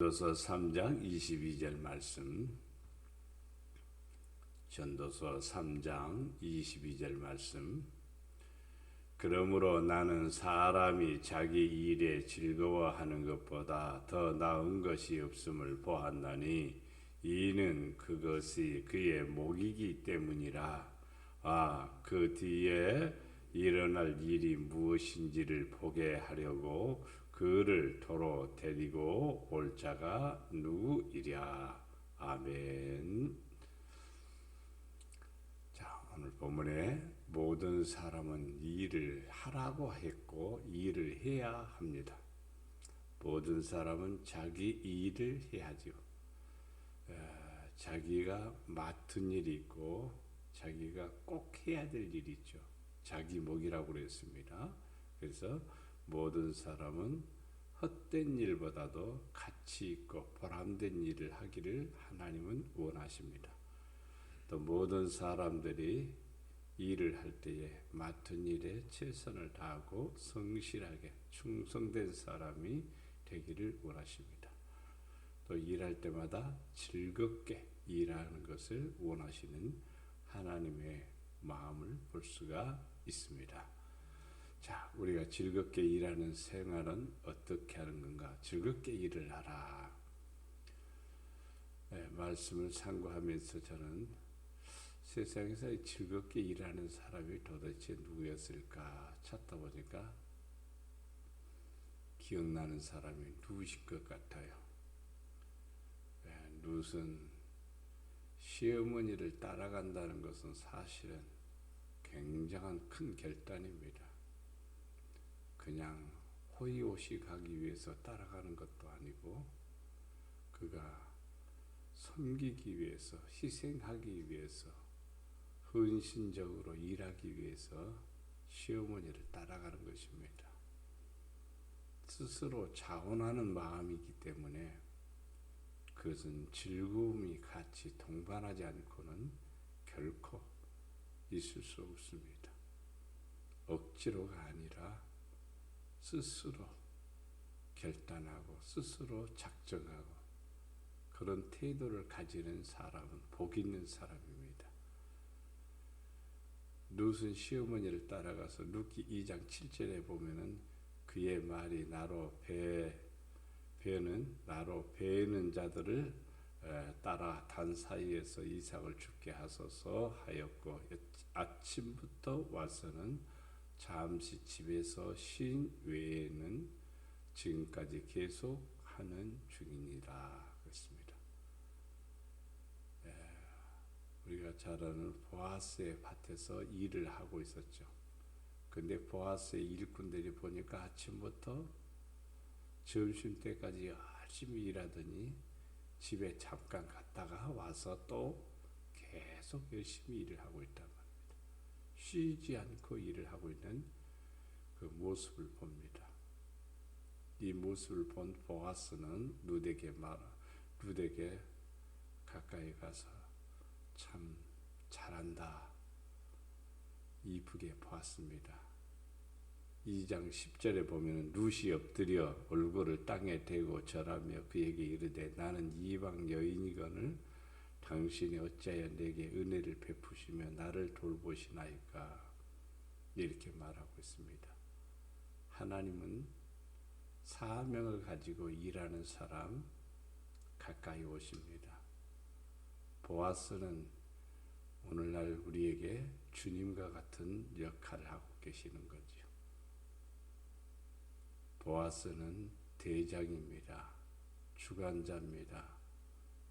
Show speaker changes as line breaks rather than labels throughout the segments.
전도서 3장 22절 말씀. 전도서 3장 22절 말씀. 그러므로 나는 사람이 자기 일에 즐거워하는 것보다 더 나은 것이 없음을 보았나니 이는 그것이 그의 목이기 때문이라. 그 뒤에 일어날 일이 무엇인지를 보게 하려고 그를 도로 데리고 올 자가 누구이랴. 아멘. 자, 오늘 본문에 모든 사람은 일을 하라고 했고 일을 해야 합니다. 모든 사람은 자기 일을 해야죠. 자기가 맡은 일이 있고 자기가 꼭 해야 될 일이 있죠. 자기 목이라고 그랬습니다. 그래서 모든 사람은 헛된 일보다도 가치 있고 보람된 일을 하기를 하나님은 원하십니다. 또 모든 사람들이 일을 할 때에 맡은 일에 최선을 다하고 성실하게 충성된 사람이 되기를 원하십니다. 또 일할 때마다 즐겁게 일하는 것을 원하시는 하나님의 마음을 볼 수가 있습니다. 자, 우리가 즐겁게 일하는 생활은 어떻게 하는 건가? 즐겁게 일을 하라. 말씀을 참고하면서 저는 세상에서 즐겁게 일하는 사람이 도대체 누구였을까 찾다 보니까 기억나는 사람이 누구실 것 같아요. 무슨 시어머니를 따라간다는 것은 사실은 굉장한 큰 결단입니다. 그냥 호의호식하기 위해서 따라가는 것도 아니고 그가 섬기기 위해서 희생하기 위해서 헌신적으로 일하기 위해서 시어머니를 따라가는 것입니다. 스스로 자원하는 마음이기 때문에 그것은 즐거움이 같이 동반하지 않고는 결코 있을 수 없습니다. 억지로가 아니라 스스로 결단하고 스스로 작정하고 그런 태도를 가지는 사람은 복 있는 사람입니다. 룻은 시어머니를 따라가서 룻기 2장 7절에 보면은 그의 말이 나로 배는 자들을 따라 단 사이에서 이삭을 죽게 하소서 하였고 아침부터 와서는 잠시 집에서 쉰 외에는 지금까지 계속 하는 중이니라 그랬습니다. 우리가 잘 아는 보아스의 밭에서 일을 하고 있었죠. 근데 보아스의 일꾼들이 보니까 아침부터 점심때까지 열심히 일하더니 집에 잠깐 갔다가 와서 또 계속 열심히 일을 하고 있단 말입니다. 쉬지 않고 일을 하고 있는 그 모습을 봅니다. 이 모습을 본 보아스는 룻에게 가까이 가서 참 잘한다 이쁘게 보았습니다. 2장 10절에 보면 룻이 엎드려 얼굴을 땅에 대고 절하며 그에게 이르되 나는 이방 여인이거늘 당신이 어찌하여 내게 은혜를 베푸시며 나를 돌보시나이까 이렇게 말하고 있습니다. 하나님은 사명을 가지고 일하는 사람 가까이 오십니다. 보아스는 오늘날 우리에게 주님과 같은 역할을 하고 계시는 거죠. 보아스는 대장입니다. 주관자입니다.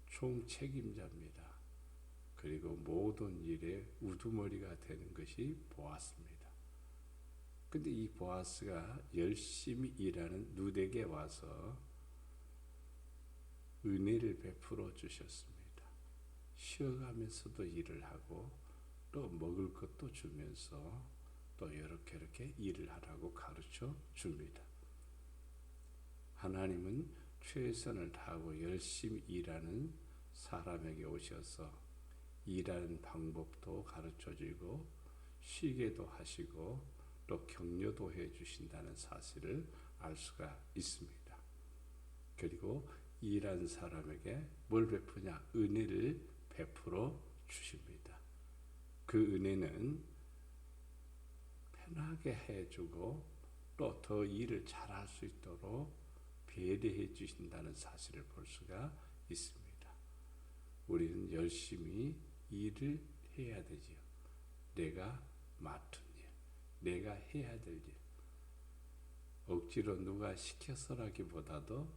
총책임자입니다. 그리고 모든 일에 우두머리가 되는 것이 보아스입니다. 근데 이 보아스가 열심히 일하는 룻에게 와서 은혜를 베풀어 주셨습니다. 쉬어가면서도 일을 하고 또 먹을 것도 주면서 또 이렇게 일을 하라고 가르쳐 줍니다. 하나님은 최선을 다하고 열심히 일하는 사람에게 오셔서 일하는 방법도 가르쳐 주고 쉬게도 하시고 또 격려도 해 주신다는 사실을 알 수가 있습니다. 그리고 일한 사람에게 뭘 베푸냐? 은혜를 베풀어 주십니다. 그 은혜는 편하게 해주고 또 더 일을 잘할 수 있도록 배려해 주신다는 사실을 볼 수가 있습니다. 우리는 열심히 일을 해야 되지요. 내가 맡은 일, 내가 해야 될 일. 억지로 누가 시켜서라기보다도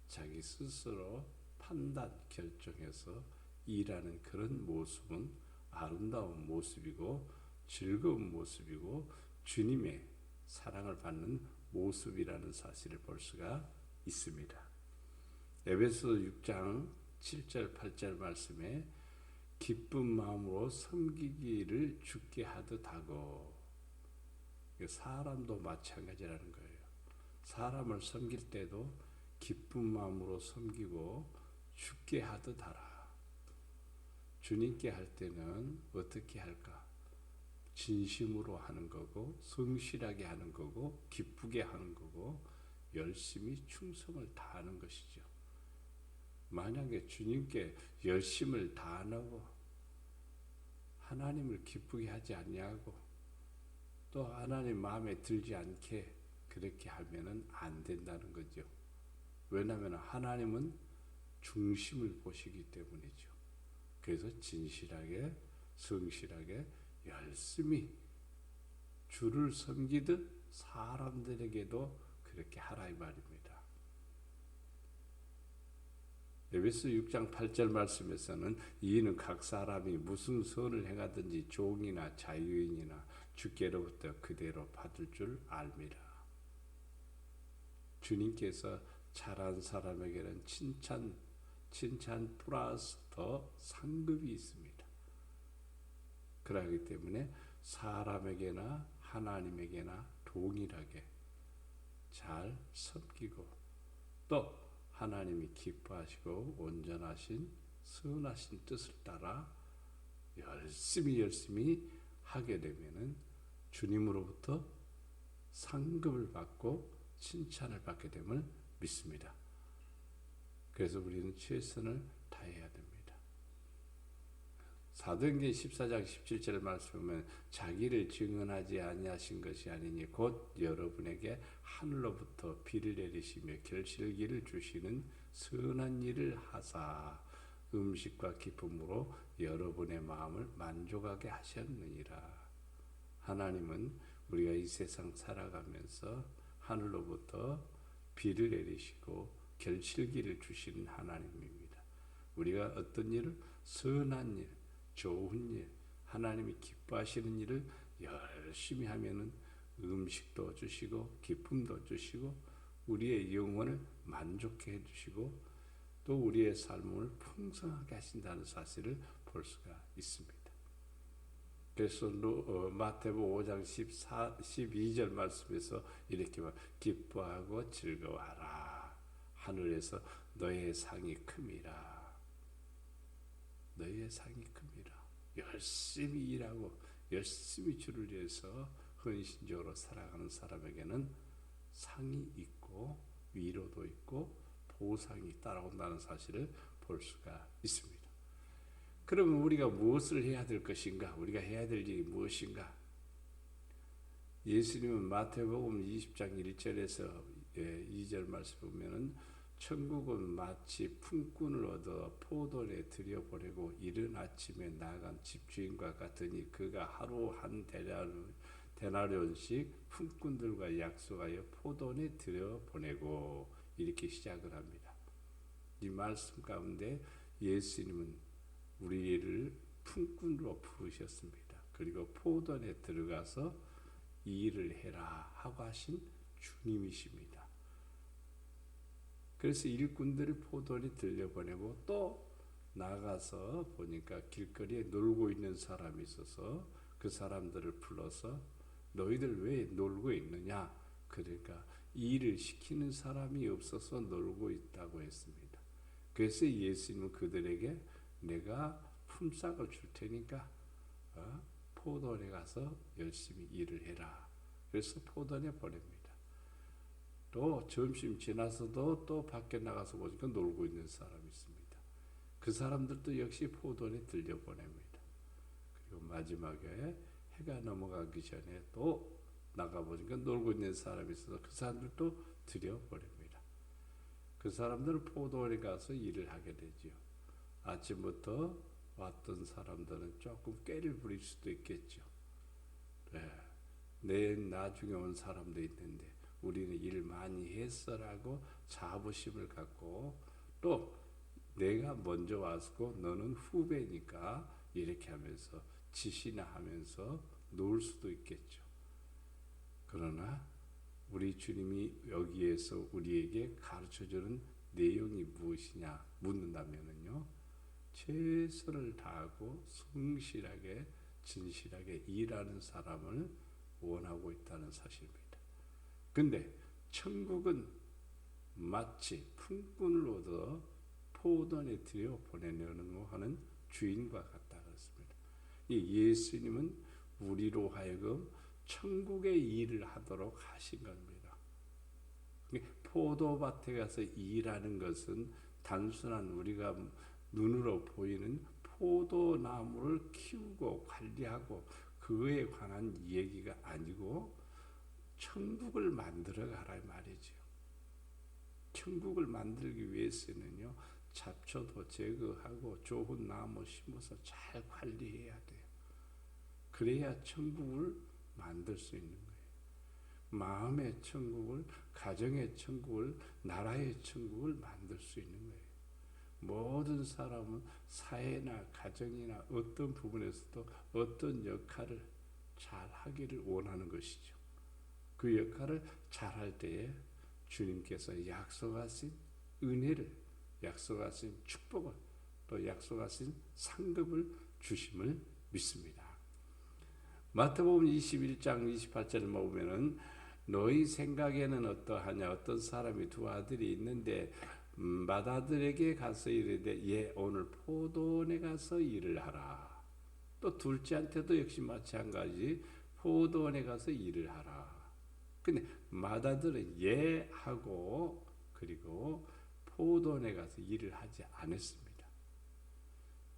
자기 스스로 판단, 결정해서 일하는 그런 모습은 아름다운 모습이고 즐거운 모습이고 주님의 사랑을 받는 모습이라는 사실을 볼 수가 있습니다. 에베소 6장 7절 8절 말씀에 기쁜 마음으로 섬기기를 주께 하듯 하고, 사람도 마찬가지라는 거예요. 사람을 섬길 때도 기쁜 마음으로 섬기고 주께 하듯 하라. 주님께 할 때는 어떻게 할까? 진심으로 하는 거고, 성실하게 하는 거고, 기쁘게 하는 거고, 열심히 충성을 다하는 것이죠. 만약에 주님께 열심을 다하고 하나님을 기쁘게 하지 않냐고, 또 하나님 마음에 들지 않게 그렇게 하면은 안 된다는 거죠. 왜냐하면 하나님은 중심을 보시기 때문이죠. 그래서 진실하게, 성실하게, 열심히 주를 섬기듯 사람들에게도 그렇게 하라 이 말입니다. 에베소 6장 8절 말씀에서는 이는 각 사람이 무슨 선을 행하든지 종이나 자유인이나 주께로부터 그대로 받을 줄 알미라. 주님께서 잘한 사람에게는 칭찬 플러스 더 상급이 있습니다. 그러기 때문에 사람에게나 하나님에게나 동일하게 잘 섬기고 또 하나님이 기뻐하시고 온전하신 선하신 뜻을 따라 열심히 하게 되면은 주님으로부터 상급을 받고 칭찬을 받게 됨을 믿습니다. 그래서 우리는 최선을 다해야 됩니다. 사도행전 14장 17절 말씀에 자기를 증언하지 아니하신 것이 아니니 곧 여러분에게 하늘로부터 비를 내리시며 결실기를 주시는 선한 일을 하사 음식과 기쁨으로 여러분의 마음을 만족하게 하셨느니라. 하나님은 우리가 이 세상 살아가면서 하늘로부터 비를 내리시고 결실기를 주시는 하나님입니다. 우리가 어떤 일을 선한 일, 좋은 일, 하나님이 기뻐하시는 일을 열심히 하면은 음식도 주시고 기쁨도 주시고 우리의 영혼을 만족해 해주시고 또 우리의 삶을 풍성하게 하신다는 사실을 볼 수가 있습니다. 그래서 마태복음 5장 12절 말씀에서 이렇게 기뻐하고 즐거워하라. 하늘에서 너의 상이 큼이라. 너의 상이 큽니다. 열심히 일하고 열심히 주를 위해서 헌신적으로 살아가는 사람에게는 상이 있고 위로도 있고 보상이 따라온다는 사실을 볼 수가 있습니다. 그러면 우리가 무엇을 해야 될 것인가? 우리가 해야 될 일이 무엇인가? 예수님은 마태복음 20장 1절에서 2절 말씀 보면은 천국은 마치 품꾼을 얻어 포도원에 들여보내고 이른 아침에 나간 집주인과 같으니 그가 하루 한 데나리온씩 품꾼들과 약속하여 포도원에 들여보내고 이렇게 시작을 합니다. 이 말씀 가운데 예수님은 우리를 품꾼으로 부르셨습니다. 그리고 포도원에 들어가서 일을 해라 하고 하신 주님이십니다. 그래서 일꾼들을 포도원에 들려보내고 또 나가서 보니까 길거리에 놀고 있는 사람이 있어서 그 사람들을 불러서 너희들 왜 놀고 있느냐? 그러니까 일을 시키는 사람이 없어서 놀고 있다고 했습니다. 그래서 예수님은 그들에게 내가 품삯을 줄 테니까 포도원에 가서 열심히 일을 해라. 그래서 포도원에 보냅니다. 또 점심 지나서도 또 밖에 나가서 보니까 놀고 있는 사람이 있습니다. 그 사람들도 역시 포도원에 들려보냅니다. 그리고 마지막에 해가 넘어가기 전에 또 나가보니까 놀고 있는 사람이 있어서 그 사람들도 들여보냅니다. 그 사람들은 포도원에 가서 일을 하게 되죠. 아침부터 왔던 사람들은 조금 꾀를 부릴 수도 있겠죠. 나중에 온 사람도 있는데 우리는 일 많이 했어라고 자부심을 갖고, 또 내가 먼저 왔고 너는 후배니까 이렇게 하면서 지시나 하면서 놓을 수도 있겠죠. 그러나 우리 주님이 여기에서 우리에게 가르쳐주는 내용이 무엇이냐 묻는다면요, 최선을 다하고 성실하게 진실하게 일하는 사람을 원하고 있다는 사실입니다. 근데 천국은 마치 품꾼을 얻어 포도원에 들여 보내려는 하는 주인과 같다 그랬습니다. 이 예수님은 우리로 하여금 천국의 일을 하도록 하신 겁니다. 포도밭에 가서 일하는 것은 단순한 우리가 눈으로 보이는 포도나무를 키우고 관리하고 그에 관한 얘기가 아니고 천국을 만들어 가라 말이죠. 천국을 만들기 위해서는요, 잡초도 제거하고 좋은 나무 심어서 잘 관리해야 돼요. 그래야 천국을 만들 수 있는 거예요. 마음의 천국을, 가정의 천국을, 나라의 천국을 만들 수 있는 거예요. 모든 사람은 사회나 가정이나 어떤 부분에서도 어떤 역할을 잘 하기를 원하는 것이죠. 그 역할을 잘할 때에 주님께서 약속하신 은혜를, 약속하신 축복을, 또 약속하신 상급을 주심을 믿습니다. 마태복음 21장 28절을 보면은 너희 생각에는 어떠하냐, 어떤 사람이 두 아들이 있는데 맏아들에게 가서 이르되 예 오늘 포도원에 가서 일을 하라. 또 둘째한테도 역시 마찬가지 포도원에 가서 일을 하라. 근데 맏아들은 예 하고 그리고 포도원에 가서 일을 하지 않았습니다.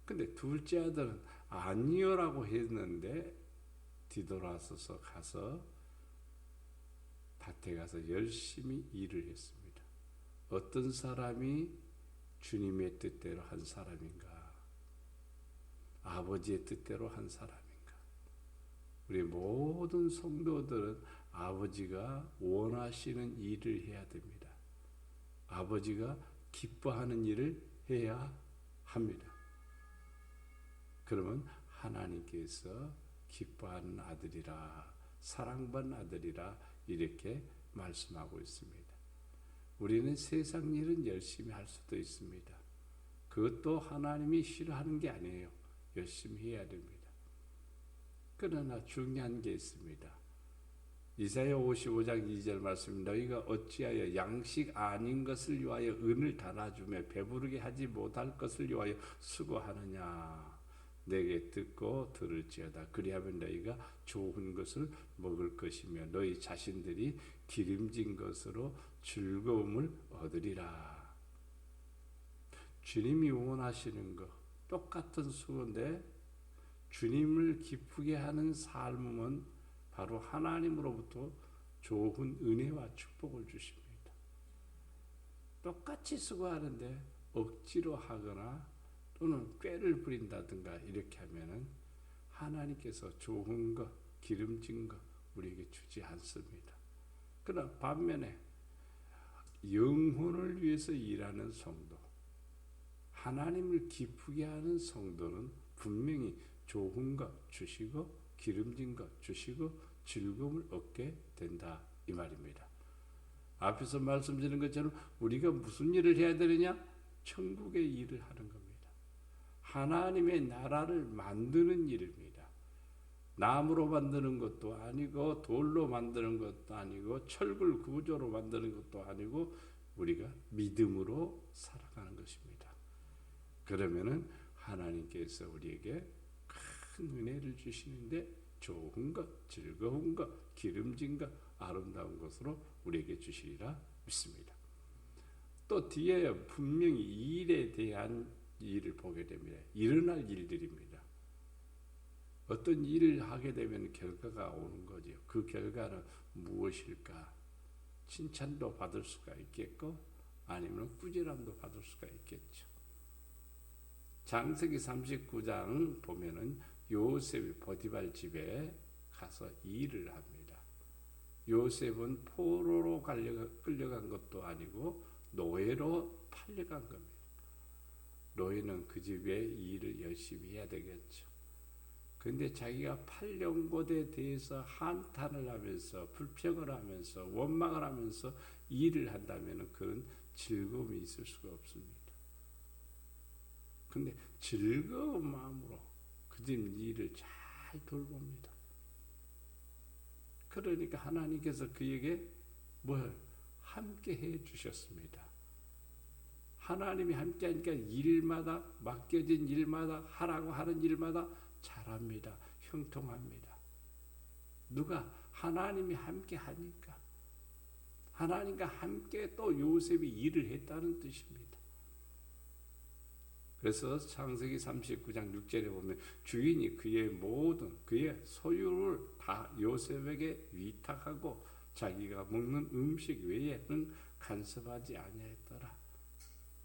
근데 둘째 아들은 아니요라고 했는데 뒤돌아서서 가서 밭에 가서 열심히 일을 했습니다. 어떤 사람이 주님의 뜻대로 한 사람인가? 아버지의 뜻대로 한 사람인가? 우리 모든 성도들은 아버지가 원하시는 일을 해야 됩니다. 아버지가 기뻐하는 일을 해야 합니다. 그러면 하나님께서 기뻐하는 아들이라, 사랑받는 아들이라 이렇게 말씀하고 있습니다. 우리는 세상 일은 열심히 할 수도 있습니다. 그것도 하나님이 싫어하는 게 아니에요. 열심히 해야 됩니다. 그러나 중요한 게 있습니다. 이사야 55장 2절 말씀, 너희가 어찌하여 양식 아닌 것을 위하여 은을 달아주며 배부르게 하지 못할 것을 위하여 수고하느냐. 내게 듣고 들을지어다. 그리하면 너희가 좋은 것을 먹을 것이며 너희 자신들이 기름진 것으로 즐거움을 얻으리라. 주님이 원하시는 것 똑같은 수고인데 주님을 기쁘게 하는 삶은 바로 하나님으로부터 좋은 은혜와 축복을 주십니다. 똑같이 수고하는데 억지로 하거나 또는 꾀를 부린다든가 이렇게 하면은 하나님께서 좋은 것, 기름진 것 우리에게 주지 않습니다. 그러나 반면에 영혼을 위해서 일하는 성도, 하나님을 기쁘게 하는 성도는 분명히 좋은 것 주시고 기름진 것 주시고 즐거움을 얻게 된다 이 말입니다. 앞에서 말씀드린 것처럼 우리가 무슨 일을 해야 되느냐? 천국의 일을 하는 겁니다. 하나님의 나라를 만드는 일입니다. 나무로 만드는 것도 아니고 돌로 만드는 것도 아니고 철골 구조로 만드는 것도 아니고 우리가 믿음으로 살아가는 것입니다. 그러면은 하나님께서 우리에게 큰 은혜를 주시는데 좋은 것, 즐거운 것, 기름진 것, 아름다운 것으로 우리에게 주시리라 믿습니다. 또 뒤에 분명히 일에 대한 일을 보게 됩니다. 일어날 일들입니다. 어떤 일을 하게 되면 결과가 오는 거죠. 그 결과는 무엇일까? 칭찬도 받을 수가 있겠고 아니면 꾸지람도 받을 수가 있겠죠. 창세기 39장 보면은 요셉이 보디발 집에 가서 일을 합니다. 요셉은 포로로 끌려간 것도 아니고 노예로 팔려간 겁니다. 노예는 그 집에 일을 열심히 해야 되겠죠. 그런데 자기가 팔려온 것에 대해서 한탄을 하면서 불평을 하면서 원망을 하면서 일을 한다면 그런 즐거움이 있을 수가 없습니다. 근데 즐거운 마음으로 그 집 일을 잘 돌봅니다. 그러니까 하나님께서 그에게 뭘 함께 해 주셨습니다. 하나님이 함께 하니까 일마다 맡겨진 일마다 하라고 하는 일마다 잘합니다. 형통합니다. 누가? 하나님이 함께 하니까. 하나님과 함께 또 요셉이 일을 했다는 뜻입니다. 그래서 창세기 39장 6절에 보면 주인이 그의 모든 그의 소유를 다 요셉에게 위탁하고 자기가 먹는 음식 외에는 간섭하지 아니했더라.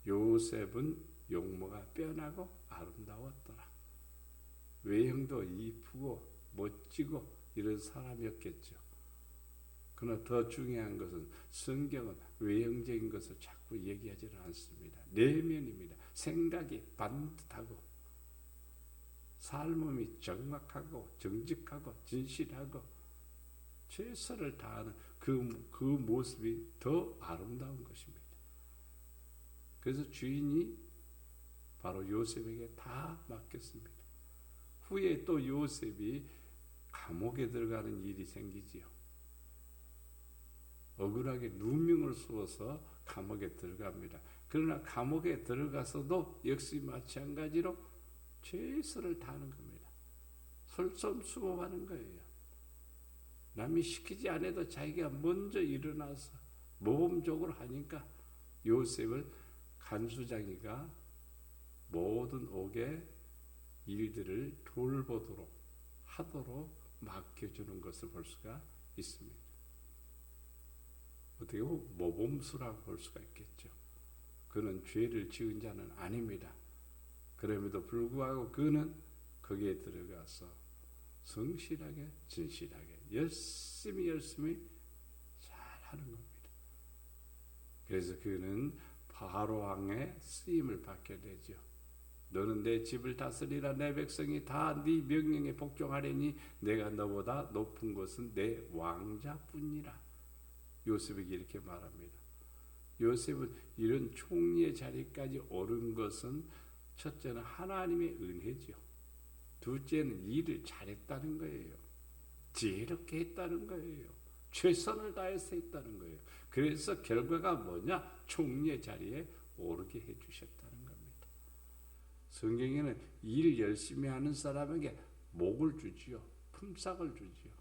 요셉은 용모가 빼어나고 아름다웠더라. 외형도 이쁘고 멋지고 이런 사람이었겠죠. 그러나 더 중요한 것은 성경은 외형적인 것을 자꾸 얘기하지는 않습니다. 내면입니다. 생각이 반듯하고 삶이 정확하고 정직하고 진실하고 최선을 다하는 그 모습이 더 아름다운 것입니다. 그래서 주인이 바로 요셉에게 다 맡겼습니다. 후에 또 요셉이 감옥에 들어가는 일이 생기지요. 억울하게 누명을 씌워서 감옥에 들어갑니다. 그러나 감옥에 들어가서도 역시 마찬가지로 최선을 다하는 겁니다. 솔선수범하는 거예요. 남이 시키지 않아도 자기가 먼저 일어나서 모범적으로 하니까 요셉을 간수장이가 모든 옥의 일들을 돌보도록 하도록 맡겨주는 것을 볼 수가 있습니다. 어떻게 보면 모범수라고 볼 수가 있겠죠. 그는 죄를 지은 자는 아닙니다. 그럼에도 불구하고 그는 거기에 들어가서 성실하게 진실하게 열심히 잘하는 겁니다. 그래서 그는 바로 왕의 쓰임을 받게 되죠. 너는 내 집을 다스리라. 내 백성이 다 네 명령에 복종하려니 내가 너보다 높은 것은 내 왕자뿐이라. 요셉에게 이렇게 말합니다. 요셉은 이런 총리의 자리까지 오른 것은 첫째는 하나님의 은혜죠. 둘째는 일을 잘했다는 거예요. 지혜롭게 했다는 거예요. 최선을 다해서 했다는 거예요. 그래서 결과가 뭐냐? 총리의 자리에 오르게 해주셨다는 겁니다. 성경에는 일 열심히 하는 사람에게 복을 주지요. 품삯을 주지요.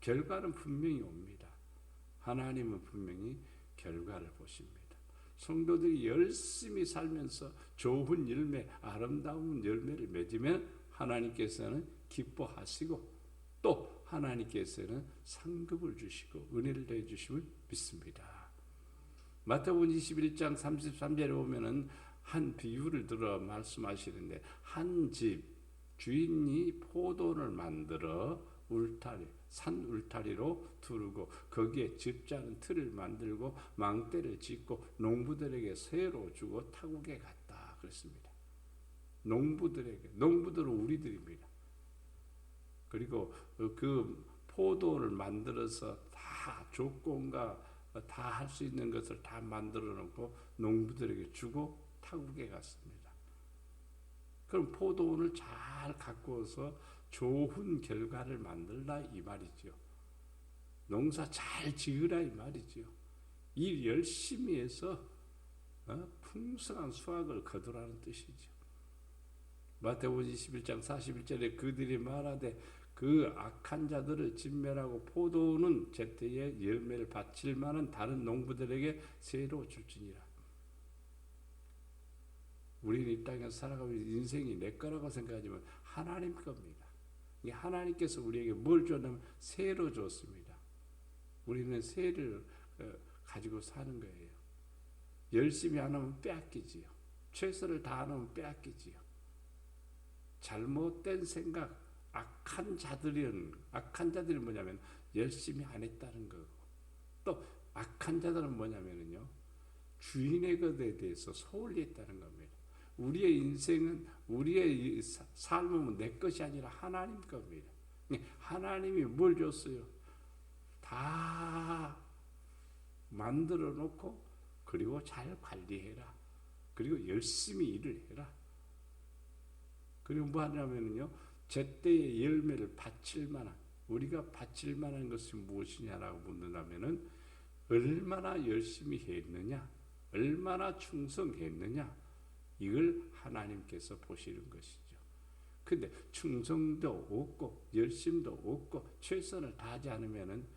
결과는 분명히 옵니다. 하나님은 분명히 결과를 보십니다. 성도들이 열심히 살면서 좋은 열매, 아름다운 열매를 맺으면 하나님께서는 기뻐하시고 또 하나님께서는 상급을 주시고 은혜를 내주심을 믿습니다. 마태복음 21장 33절에 보면은 한 비유를 들어 말씀하시는데 한 집 주인이 포도를 만들어 산 울타리로 두르고 거기에 집자는 틀을 만들고 망대를 짓고 농부들에게 새로 주고 타국에 갔다 그랬습니다. 농부들은 우리들입니다. 그리고 그 포도를 만들어서 다 조건과 다 할 수 있는 것을 다 만들어 놓고 농부들에게 주고 타국에 갔습니다. 그럼 포도원을 잘 가꾸어서 좋은 결과를 만들라 이 말이죠. 농사 잘 지으라 이 말이죠. 일 열심히 해서 풍성한 수확을 거두라는 뜻이죠. 마태복음 21장 41절에 그들이 말하되 그 악한 자들을 진멸하고 포도는 제때에 열매를 바칠 만한 다른 농부들에게 새로 줄지니라. 우리는 이 땅에서 살아가면서 인생이 내 거라고 생각하지만 하나님 겁니다. 하나님께서 우리에게 뭘 줬냐면 새로 줬습니다. 우리는 새를 가지고 사는 거예요. 열심히 안 하면 빼앗기지요. 최선을 다하면 빼앗기지요. 잘못된 생각, 악한 자들이 뭐냐면 열심히 안 했다는 거고, 또 악한 자들은 뭐냐면요, 주인의 것에 대해서 소홀히 했다는 겁니다. 우리의 인생은, 우리의 삶은 내 것이 아니라 하나님 겁니다. 하나님이 뭘 줬어요? 다 만들어 놓고, 그리고 잘 관리해라. 그리고 열심히 일을 해라. 그리고 뭐 하냐면요, 제때의 열매를 바칠 만한, 우리가 바칠 만한 것이 무엇이냐라고 묻는다면은 얼마나 열심히 했느냐, 얼마나 충성했느냐, 이걸 하나님께서 보시는 것이죠. 근데 충성도 없고 열심도 없고 최선을 다하지 않으면은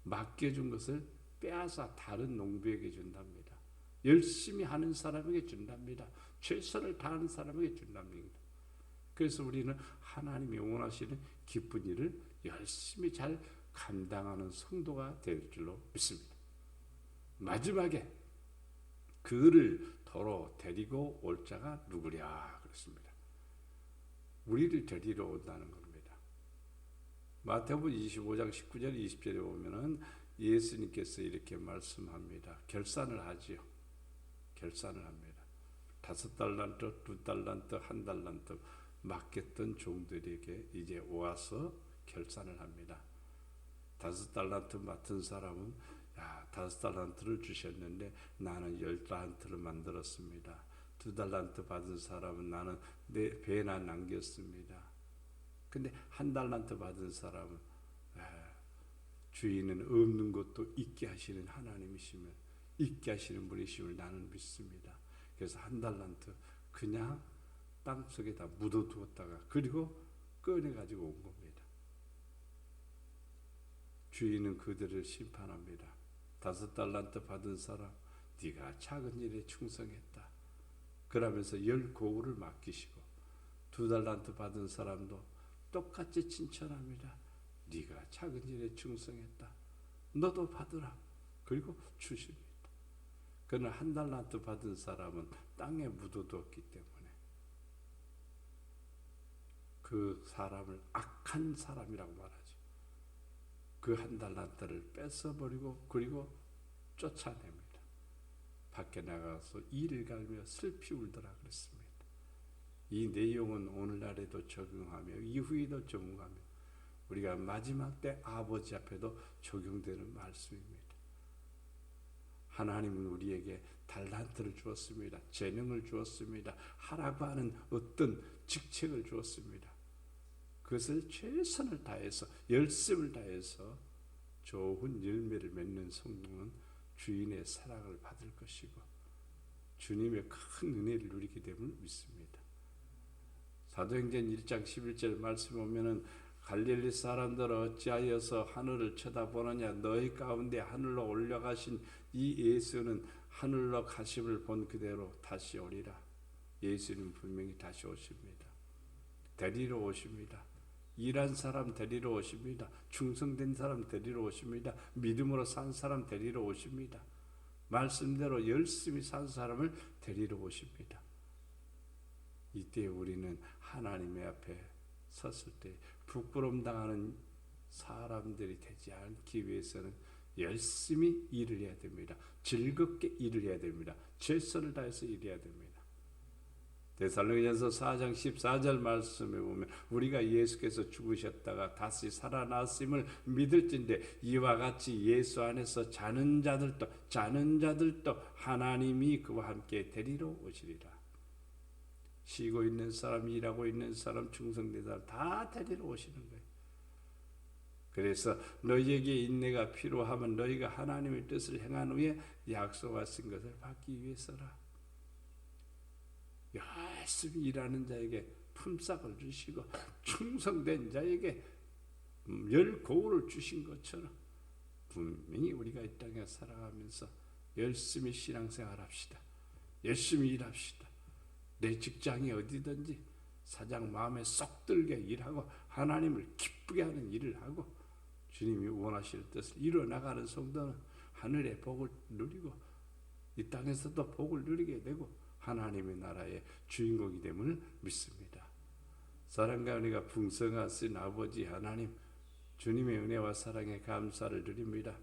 맡겨준 것을 빼앗아 다른 농부에게 준답니다. 열심히 하는 사람에게 준답니다. 최선을 다하는 사람에게 준답니다. 그래서 우리는 하나님이 원하시는 기쁜 일을 열심히 잘 감당하는 성도가 될 줄로 믿습니다. 마지막에 그를 더러 데리고 올 자가 누구랴 그랬습니다. 우리를 데리러 온다는 겁니다. 마태복음 25장 19절 20절에 보면은 예수님께서 이렇게 말씀합니다. 결산을 하지요. 결산을 합니다. 5달란트, 2달란트, 1달란트 맡겼던 종들에게 이제 와서 결산을 합니다. 5달란트 맡은 사람은 5달란트를 주셨는데 나는 10달란트를 만들었습니다. 2달란트 받은 사람은 나는 내 배나 남겼습니다. 근데 1달란트 받은 사람은 주인은 없는 것도 있게 하시는 하나님이시면, 있게 하시는 분이심을 나는 믿습니다. 그래서 1달란트 그냥 땅속에다 묻어두었다가 그리고 꺼내가지고 온 겁니다. 주인은 그들을 심판합니다. 5달란트 받은 사람, 네가 작은 일에 충성했다. 그러면서 10고울을 맡기시고, 2달란트 받은 사람도 똑같이 칭찬합니다. 네가 작은 일에 충성했다. 너도 받으라. 그리고 주십니다. 그러나 1달란트 받은 사람은 땅에 묻어두었기 때문에 그 사람을 악한 사람이라고 말하죠. 그 1달란트를 뺏어버리고 그리고 쫓아냅니다. 밖에 나가서 이를 갈며 슬피 울더라 그랬습니다. 이 내용은 오늘날에도 적용하며 이후에도 적용하며 우리가 마지막 때 아버지 앞에도 적용되는 말씀입니다. 하나님은 우리에게 달란트를 주었습니다. 재능을 주었습니다. 하라고 하는 어떤 직책을 주었습니다. 그것을 최선을 다해서, 열심을 다해서 좋은 열매를 맺는 성도는 주인의 사랑을 받을 것이고 주님의 큰 은혜를 누리게 됨을 믿습니다. 사도행전 1장 11절 말씀 보면은 갈릴리 사람들 어찌하여서 하늘을 쳐다보느냐, 너희 가운데 하늘로 올라가신 이 예수는 하늘로 가심을 본 그대로 다시 오리라. 예수는 분명히 다시 오십니다. 데리러 오십니다. 일한 사람 데리러 오십니다. 충성된 사람 데리러 오십니다. 믿음으로 산 사람 데리러 오십니다. 말씀대로 열심히 산 사람을 데리러 오십니다. 이때 우리는 하나님의 앞에 섰을 때 부끄러움 당하는 사람들이 되지 않기 위해서는 열심히 일을 해야 됩니다. 즐겁게 일을 해야 됩니다. 최선을 다해서 일해야 됩니다. 데살로니가서 4장 14절 말씀에 보면 우리가 예수께서 죽으셨다가 다시 살아나심을 믿을진데 이와 같이 예수 안에서 자는 자들도 하나님이 그와 함께 데리러 오시리라. 쉬고 있는 사람, 일하고 있는 사람, 충성된 사람 다 데리러 오시는 거예요. 그래서 너희에게 인내가 필요하면 너희가 하나님의 뜻을 행한 후에 약속하신 것을 받기 위해서라. 열심히 일하는 자에게 품삯을 주시고 충성된 자에게 열 고울을 주신 것처럼 분명히 우리가 이 땅에 살아가면서 열심히 신앙생활합시다. 열심히 일합시다. 내 직장이 어디든지 사장 마음에 쏙 들게 일하고 하나님을 기쁘게 하는 일을 하고 주님이 원하실 뜻을 이루어나가는 성도는 하늘의 복을 누리고 이 땅에서도 복을 누리게 되고 하나님의 나라의 주인공이 됨을 믿습니다. 사랑과 은혜가 풍성하신 아버지 하나님, 주님의 은혜와 사랑에 감사를 드립니다.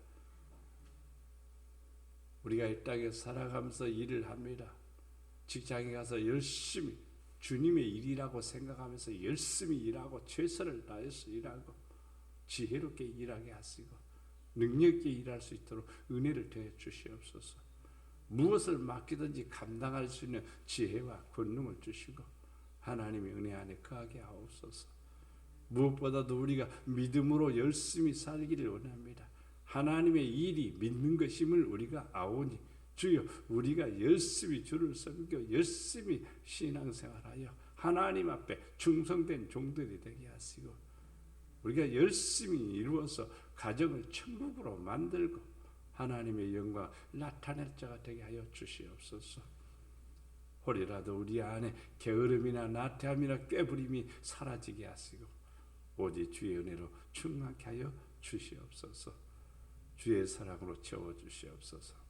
우리가 이 땅에 살아가면서 일을 합니다. 직장에 가서 열심히 주님의 일이라고 생각하면서 열심히 일하고 최선을 다해서 일하고 지혜롭게 일하게 하시고 능력 있게 일할 수 있도록 은혜를 더해 주시옵소서. 무엇을 맡기든지 감당할 수 있는 지혜와 권능을 주시고 하나님의 은혜 안에 거하게 하옵소서. 무엇보다도 우리가 믿음으로 열심히 살기를 원합니다. 하나님의 일이 믿는 것임을 우리가 아오니 주여 우리가 열심히 주를 섬겨 열심히 신앙생활하여 하나님 앞에 충성된 종들이 되게 하시고 우리가 열심히 이루어서 가정을 천국으로 만들고 하나님의 영광 나타낼 자가 되게 하여 주시옵소서. 혹이라도 우리 안에 게으름이나 나태함이나 꾀부림이 사라지게 하시고 오직 주의 은혜로 충만케 하여 주시옵소서. 주의 사랑으로 채워 주시옵소서.